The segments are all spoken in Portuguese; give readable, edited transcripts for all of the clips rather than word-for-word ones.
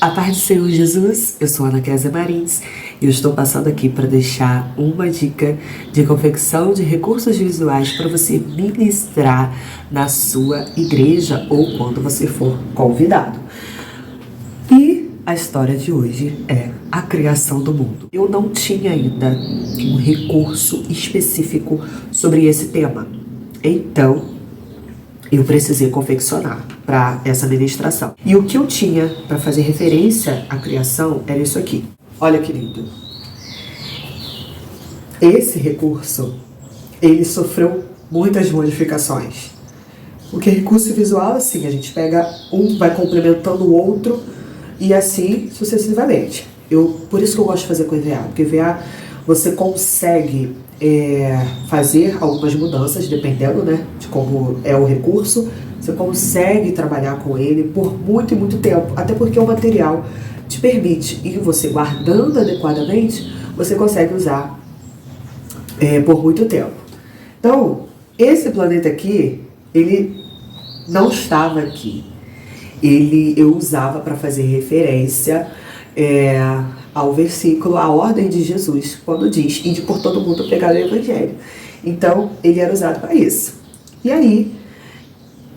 A paz do Senhor Jesus, eu sou Ana Kézia Marins e eu estou passando aqui para deixar uma dica de confecção de recursos visuais para você ministrar na sua igreja ou quando você for convidado. E a história de hoje é a criação do mundo. Eu não tinha ainda um recurso específico sobre esse tema, então eu precisei confeccionar para essa ministração. E o que eu tinha para fazer referência à criação era isso aqui. Olha que lindo. Esse recurso, ele sofreu muitas modificações. Porque recurso visual, assim, a gente pega um, vai complementando o outro e assim sucessivamente. Por isso que eu gosto de fazer com EVA, porque EVA você consegue fazer algumas mudanças, dependendo, né, de como é o recurso. Você consegue trabalhar com ele por muito e muito tempo, até porque o material te permite, e você guardando adequadamente, você consegue usar por muito tempo. Então, esse planeta aqui, ele não estava aqui. Eu usava para fazer referência ao versículo, a ordem de Jesus, quando diz, ide por todo mundo pregar o evangelho. Então, ele era usado para isso. E aí,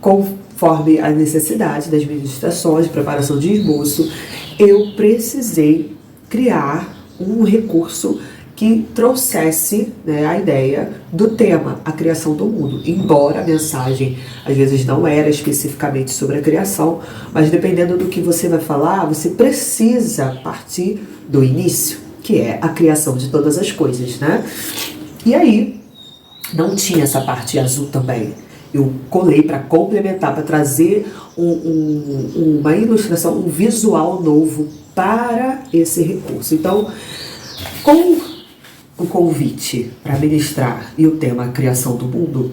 conforme a necessidade das ministrações, preparação de esboço, eu precisei criar um recurso que trouxesse, né, a ideia do tema, a criação do mundo. Embora a mensagem, às vezes, não era especificamente sobre a criação, mas dependendo do que você vai falar, você precisa partir do início, que é a criação de todas as coisas, né? E aí, não tinha essa parte azul também. Eu colei para complementar, para trazer uma ilustração, um visual novo para esse recurso. Então, com o convite para ministrar e o tema criação do mundo,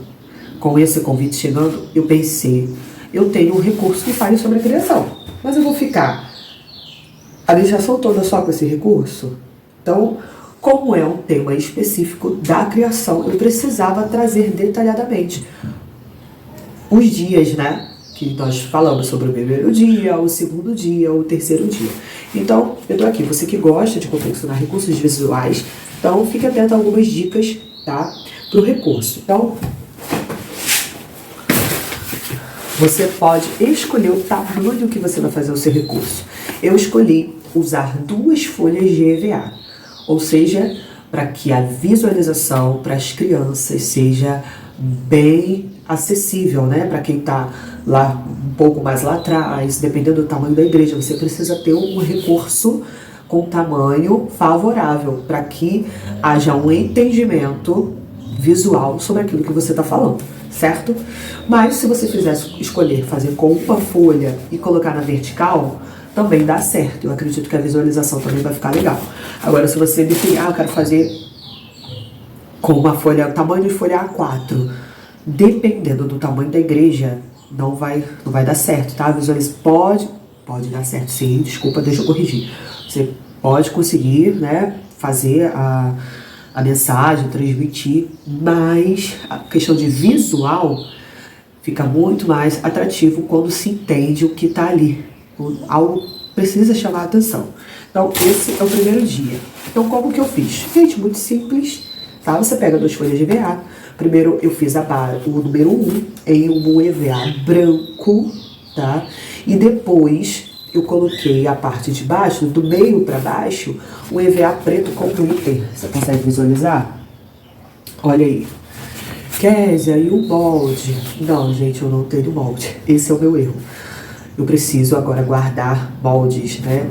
com esse convite chegando, eu pensei, eu tenho um recurso que fale sobre a criação, mas eu vou ficar a ministração toda só com esse recurso? Então, como é um tema específico da criação, eu precisava trazer detalhadamente os dias, né, que nós falamos sobre o primeiro dia, o segundo dia, o terceiro dia. Então, eu tô aqui, você que gosta de confeccionar recursos visuais, então fique atento a algumas dicas, tá, para o recurso. Então, você pode escolher o tamanho que você vai fazer o seu recurso. Eu escolhi usar 2 folhas de EVA, ou seja, para que a visualização para as crianças seja bem acessível, né? Para quem está lá um pouco mais lá atrás, dependendo do tamanho da igreja, você precisa ter um recurso com tamanho favorável para que haja um entendimento visual sobre aquilo que você está falando, certo? Mas se você escolher fazer com uma folha e colocar na vertical, também dá certo. Eu acredito que a visualização também vai ficar legal. Agora, se você definir, eu quero fazer com uma folha, tamanho de folha A4, dependendo do tamanho da igreja, não vai dar certo, tá? Pode dar certo, sim, desculpa, deixa eu corrigir. Você pode conseguir, né, fazer a mensagem, transmitir, mas a questão de visual fica muito mais atrativo quando se entende o que está ali. Algo precisa chamar a atenção. Então, esse é o primeiro dia. Então, como que eu fiz? Gente, muito simples, tá? Você pega 2 folhas de EVA. Primeiro, eu fiz o número 1 em um EVA branco, tá? E depois, eu coloquei a parte de baixo, do meio para baixo, um EVA preto com glitter. Você consegue visualizar? Olha aí. Kézia, e o molde? Não, gente, eu não tenho molde. Esse é o meu erro. Eu preciso agora guardar moldes, né?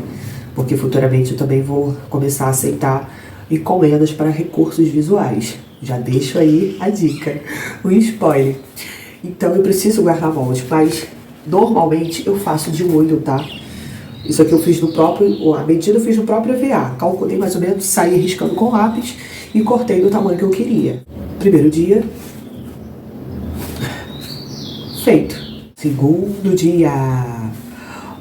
Porque futuramente eu também vou começar a aceitar encomendas para recursos visuais. Já deixo aí a dica, um spoiler. Então eu preciso guardar molde, mas normalmente eu faço de olho, tá? Isso aqui eu fiz a medida eu fiz no próprio EVA. Calculei mais ou menos, saí riscando com lápis e cortei do tamanho que eu queria. Primeiro dia, feito. Segundo dia,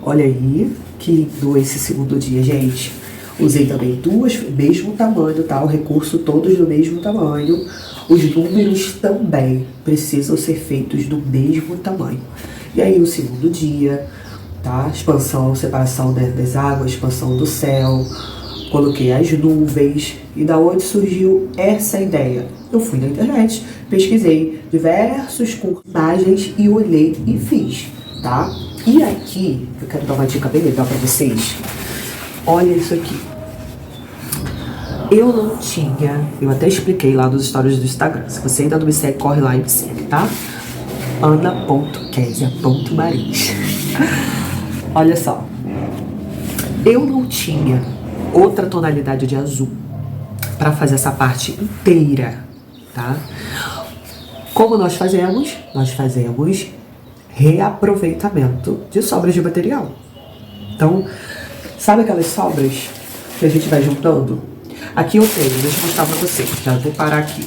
olha aí, que lindo esse segundo dia, gente. Usei também 2, mesmo tamanho, tá? O recurso todos do mesmo tamanho. Os números também precisam ser feitos do mesmo tamanho. E aí o segundo dia, tá? Expansão, separação das águas, expansão do céu. Coloquei as nuvens. E da onde surgiu essa ideia? Eu fui na internet, pesquisei diversos cursos, imagens e olhei e fiz, tá? E aqui, eu quero dar uma dica bem legal pra vocês. Olha isso aqui. Eu não tinha, eu até expliquei lá nos stories do Instagram. Se você ainda não me segue, corre lá e me segue, tá? ana.kesia.marins. Olha só. Eu não tinha outra tonalidade de azul para fazer essa parte inteira, tá? Como nós fazemos? Nós fazemos reaproveitamento de sobras de material. Então, sabe aquelas sobras que a gente vai juntando? Aqui eu tenho, deixa eu mostrar pra vocês, já vou parar aqui.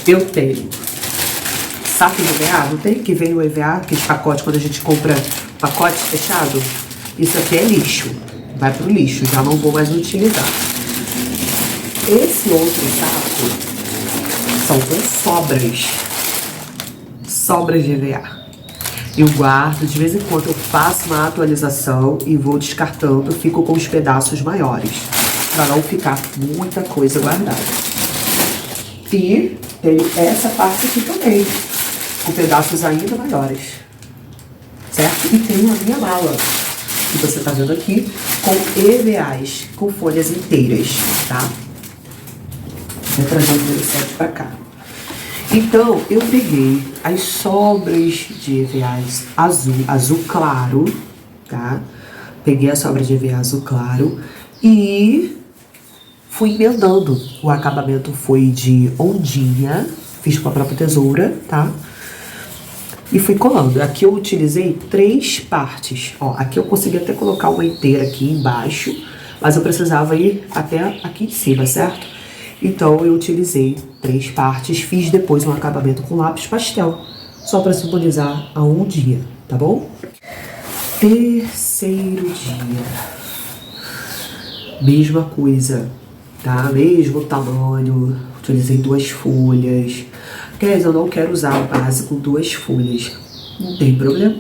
Eu tenho saco de EVA, não tem que vem o EVA, aqueles pacotes quando a gente compra pacote fechado? Isso aqui é lixo, vai pro lixo, já não vou mais utilizar. Esse outro saco são com sobras de EVA. Eu guardo, de vez em quando eu faço uma atualização e vou descartando, fico com os pedaços maiores, para não ficar muita coisa guardada. E tenho essa parte aqui também, com pedaços ainda maiores, certo? E tenho a minha mala, que você tá vendo aqui, com EVAs, com folhas inteiras, tá? Vou trazer o 17 pra cá. Então, eu peguei as sobras de EVAs azul claro, tá? Peguei a sobra de EVA azul claro e fui emendando. O acabamento foi de ondinha, fiz com a própria tesoura, tá? E fui colando. Aqui eu utilizei 3 partes. Ó, aqui eu consegui até colocar uma inteira aqui embaixo, mas eu precisava ir até aqui em cima, certo? Então eu utilizei 3 partes, fiz depois um acabamento com lápis pastel, só para simbolizar a ondinha, tá bom? Terceiro dia. Mesma coisa, tá? Mesmo tamanho, utilizei 2 folhas. Quer dizer, eu não quero usar o base com 2 folhas, não tem problema.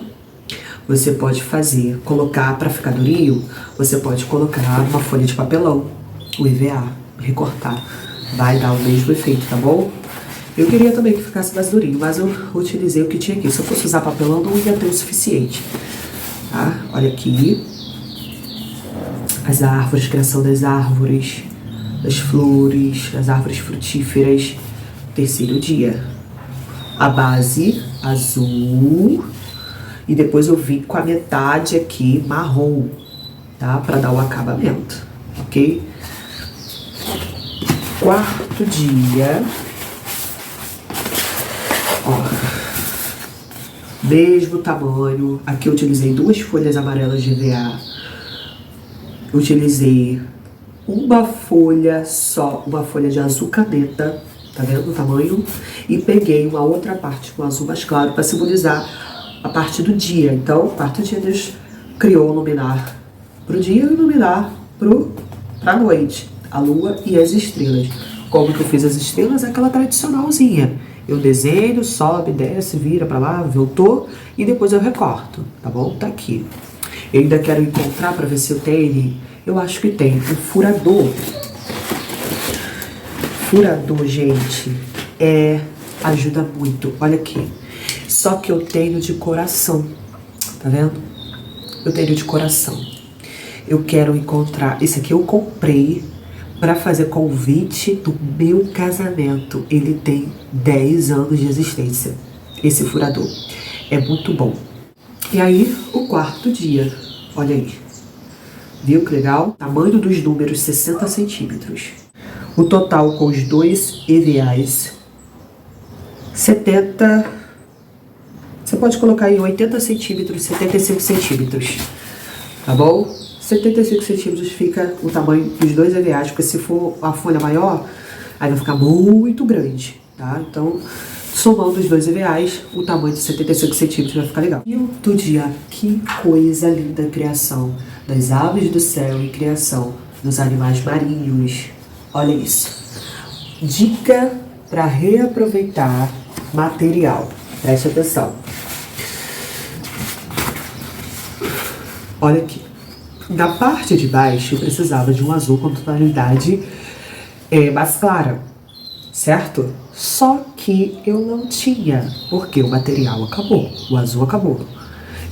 Você pode fazer, colocar para ficar durinho, você pode colocar uma folha de papelão, o EVA, recortar. Vai dar o mesmo efeito, tá bom? Eu queria também que ficasse mais durinho, mas eu utilizei o que tinha aqui. Se eu fosse usar papelão, não ia ter o suficiente, tá? Olha aqui. As árvores, criação das árvores, das flores, das árvores frutíferas. Terceiro dia. A base azul. E depois eu vim com a metade aqui marrom, tá? Pra dar o acabamento, ok? Quarto dia, ó, mesmo tamanho. Aqui eu utilizei 2 folhas amarelas de EVA, utilizei uma folha só, uma folha de azul caneta, tá vendo o tamanho? E peguei uma outra parte com azul mais claro para simbolizar a parte do dia. Então, a parte do dia Deus criou um luminar pro dia e um luminar pra noite. A lua e as estrelas. Como que eu fiz as estrelas? Aquela tradicionalzinha. Eu desenho, sobe, desce, vira pra lá, voltou e depois eu recorto, tá bom? Tá aqui. Eu ainda quero encontrar pra ver se eu tenho. Eu acho que tem. O furador. Furador, gente, ajuda muito. Olha aqui. Só que eu tenho de coração. Tá vendo? Eu tenho de coração. Eu quero encontrar. Esse aqui eu comprei para fazer convite do meu casamento. Ele tem 10 anos de existência, esse furador. É muito bom. E aí, o quarto dia. Olha aí. Viu que legal? Tamanho dos números, 60 centímetros. O total com os 2 EVAs, 70... Você pode colocar aí 80 centímetros, 75 centímetros. Tá bom? 75 centímetros fica o tamanho dos 2 EVAs, porque se for a folha maior, aí vai ficar muito grande, tá? Então, somando os 2 EVAs, o tamanho de 75 centímetros vai ficar legal. E outro dia, que coisa linda a criação das aves do céu e criação dos animais marinhos. Olha isso. Dica para reaproveitar material. Preste atenção. Olha aqui. Na parte de baixo eu precisava de um azul com tonalidade mais clara, certo? Só que eu não tinha, porque o material acabou, o azul acabou.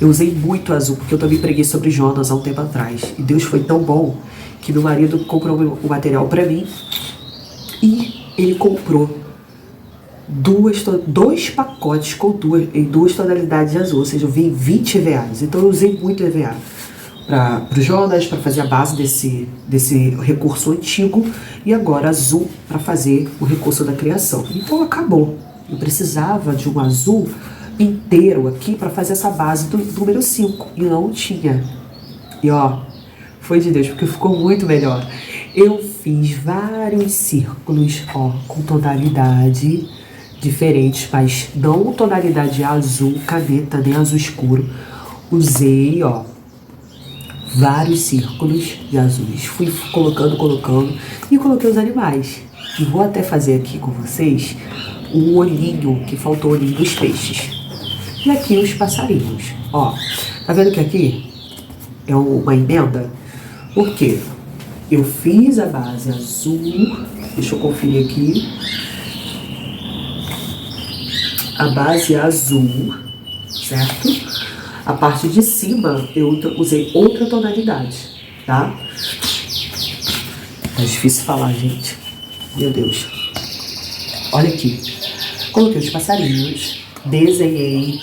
Eu usei muito azul, porque eu também preguei sobre Jonas há um tempo atrás. E Deus foi tão bom que meu marido comprou o material pra mim e ele comprou dois pacotes em duas tonalidades de azul, ou seja, eu vi 20 EVAs. Então eu usei muito EVA para o Jonas, para fazer a base desse recurso antigo, e agora azul para fazer o recurso da criação. Então acabou. Eu precisava de um azul inteiro aqui para fazer essa base do número 5 e não tinha. E ó, foi de Deus, porque ficou muito melhor. Eu fiz vários círculos, ó, com tonalidade diferentes, mas não tonalidade azul caneta, nem azul escuro. Usei, ó, vários círculos de azuis. Fui colocando e coloquei os animais. E vou até fazer aqui com vocês o olhinho, que faltou o olhinho dos peixes. E aqui os passarinhos. Ó, tá vendo que aqui é uma emenda? Por quê? Eu fiz a base azul. Deixa eu conferir aqui. A base azul, certo? A parte de cima eu usei outra tonalidade, tá? Tá difícil falar, gente. Meu Deus. Olha aqui. Coloquei os passarinhos, desenhei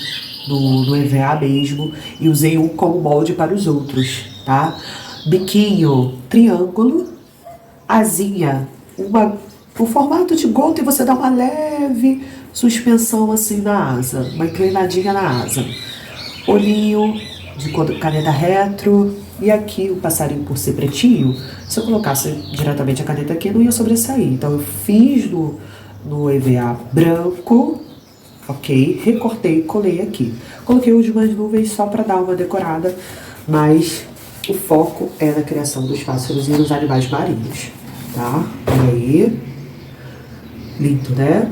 no EVA mesmo e usei um como molde para os outros, tá? Biquinho, triângulo, asinha, o formato de gota, e você dá uma leve suspensão assim na asa, uma inclinadinha na asa. Olhinho de caneta retro, e aqui o passarinho, por ser pretinho, se eu colocasse diretamente a caneta aqui não ia sobressair. Então eu fiz no EVA branco, ok? Recortei e colei aqui. Coloquei os de umas nuvens só para dar uma decorada, mas o foco é na criação dos pássaros e dos animais marinhos, tá? Olha aí. Lindo, né?